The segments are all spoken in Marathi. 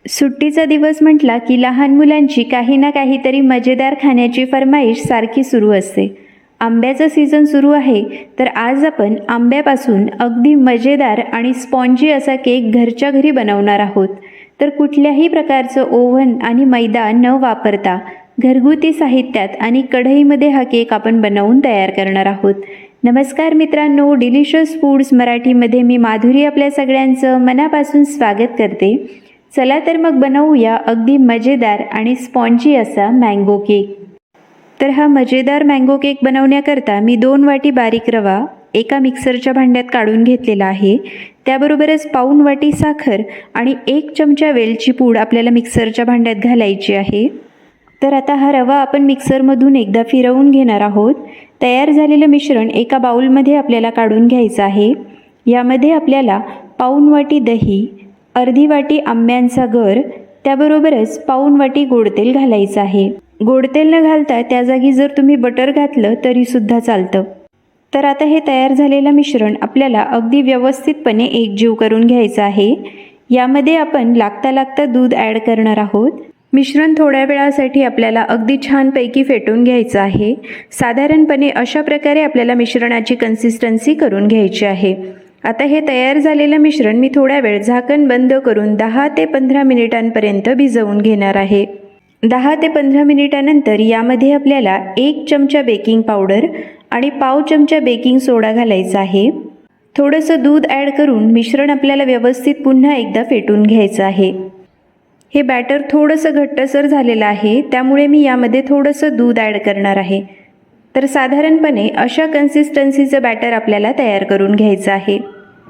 सुट्टीचा दिवस म्हटला की लहान मुलांची काही ना काहीतरी मजेदार खाण्याची फरमाईश सारखी सुरू असते. आंब्याचा सीझन सुरू आहे, तर आज आपण आंब्यापासून अगदी मजेदार आणि स्पॉन्जी असा केक घरच्या घरी बनवणार आहोत. तर कुठल्याही प्रकारचं ओव्हन आणि मैदा न वापरता घरगुती साहित्यात आणि कढईमध्ये हा केक आपण बनवून तयार करणार आहोत. नमस्कार मित्रांनो, डिलिशियस फूड्स मराठीमध्ये मी माधुरी आपल्या सगळ्यांचं मनापासून स्वागत करते. चला तर मग बनवूया अगदी मजेदार आणि स्पॉन्जी असा मँगो केक. तर हा मजेदार मँगो केक बनवण्याकरता मी 2 वाटी बारीक रवा एका मिक्सरच्या भांड्यात काढून घेतलेला आहे. त्याबरोबरच पाऊण वाटी साखर आणि 1 चमचा वेलची पूड आपल्याला मिक्सरच्या भांड्यात घालायची आहे. तर आता हा रवा आपण मिक्सरमधून एकदा फिरवून घेणार आहोत. तयार झालेलं मिश्रण एका बाउलमध्ये आपल्याला काढून घ्यायचं आहे. यामध्ये आपल्याला पाऊण वाटी दही, अर्धी वाटी आंब्यांचा गर, त्याबरोबरच पाऊण वाटी गोड तेल घालायचं आहे. गोड तेल न घालता त्या जागी जर तुम्ही बटर घातलं तरीसुद्धा चालतं. तर आता हे तयार झालेलं मिश्रण आपल्याला अगदी व्यवस्थितपणे एकजीव करून घ्यायचं आहे. यामध्ये आपण लागता दूध ॲड करणार आहोत. मिश्रण थोड्या वेळासाठी आपल्याला अगदी छानपैकी फेटून घ्यायचं आहे. साधारणपणे अशा प्रकारे आपल्याला मिश्रणाची कन्सिस्टन्सी करून घ्यायची आहे. आता हे तयार झालेलं मिश्रण मी थोड्या वेळ झाकण बंद करून 10 ते 15 मिनिटांपर्यंत भिजवून घेणार आहे. 10 ते 15 मिनिटानंतर यामध्ये आपल्याला 1 चमचा बेकिंग पावडर आणि पाव चमचा बेकिंग सोडा घालायचा आहे. थोडंसं दूध ॲड करून मिश्रण आपल्याला व्यवस्थित पुन्हा एकदा फेटून घ्यायचं आहे. हे बॅटर थोडंसं घट्टसर झालेलं आहे, त्यामुळे मी यामध्ये थोडंसं दूध ॲड करणार आहे. तर साधारणपणे अशा कन्सिस्टन्सीचं बॅटर आपल्याला तयार करून घ्यायचं आहे.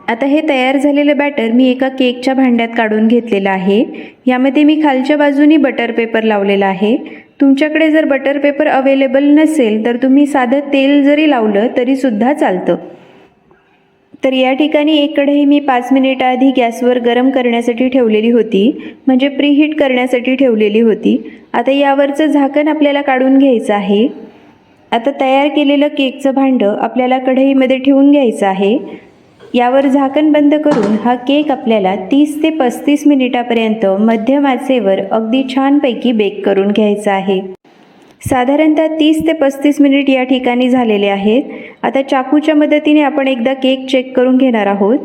आता हे तयार झालेलं बॅटर मी एका केकच्या भांड्यात काढून घेतलेलं आहे. यामध्ये मी खालच्या बाजूनी बटर पेपर लावलेला आहे. तुमच्याकडे जर बटर पेपर अवेलेबल नसेल तर तुम्ही साधं तेल जरी लावलं तरीसुद्धा चालतं. तर या ठिकाणी एक कढई मी 5 मिनिटाआधी गॅसवर गरम करण्यासाठी ठेवलेली होती, म्हणजे प्रीहीट करण्यासाठी ठेवलेली होती. आता यावरचं झाकण आपल्याला काढून घ्यायचं आहे. आता तयार केलेलं केकचं भांडं आपल्याला कढईमध्ये ठेवून घ्यायचं आहे. यावर झाकण बंद करून हा केक आपल्याला 30 ते 35 मिनिटापर्यंत मध्यम आचेवर अगदी छानपैकी बेक करून घ्यायचा आहे. साधारणतः 30 ते 35 मिनिट या ठिकाणी झालेले आहेत. आता चाकूच्या मदतीने आपण एकदा केक चेक करून घेणार आहोत.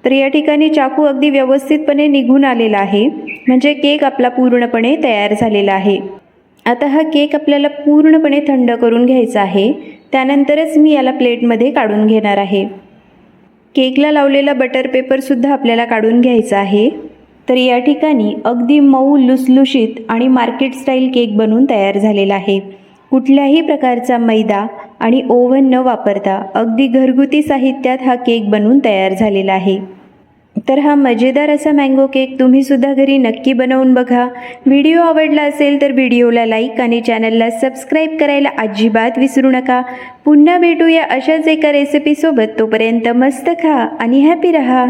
तर या ठिकाणी चाकू अगदी व्यवस्थितपणे निघून आलेला आहे, म्हणजे केक आपला पूर्णपणे तयार झालेला आहे. आता हा केक आपल्याला पूर्णपणे थंड करून घ्यायचा आहे. त्यानंतरच मी याला प्लेटमध्ये काढून घेणार आहे. केकला लावलेला बटर पेपरसुद्धा आपल्याला काढून घ्यायचा आहे. तर या ठिकाणी अगदी मऊ लुसलुशीत आणि मार्केट स्टाईल केक बनून तयार झालेला आहे. कुठल्याही प्रकारचा मैदा आणि ओव्हन न वापरता अगदी घरगुती साहित्यात हा केक बनून तयार झालेला आहे. तर हा मजेदार असा मँगो केक तुम्हीसुद्धा घरी नक्की बनवून बघा. व्हिडिओ आवडला असेल तर व्हिडिओला लाईक आणि चॅनलला सबस्क्राईब करायला अजिबात विसरू नका. पुन्हा भेटूया अशाच एका रेसिपीसोबत. तोपर्यंत मस्त खा आणि हॅपी रहा.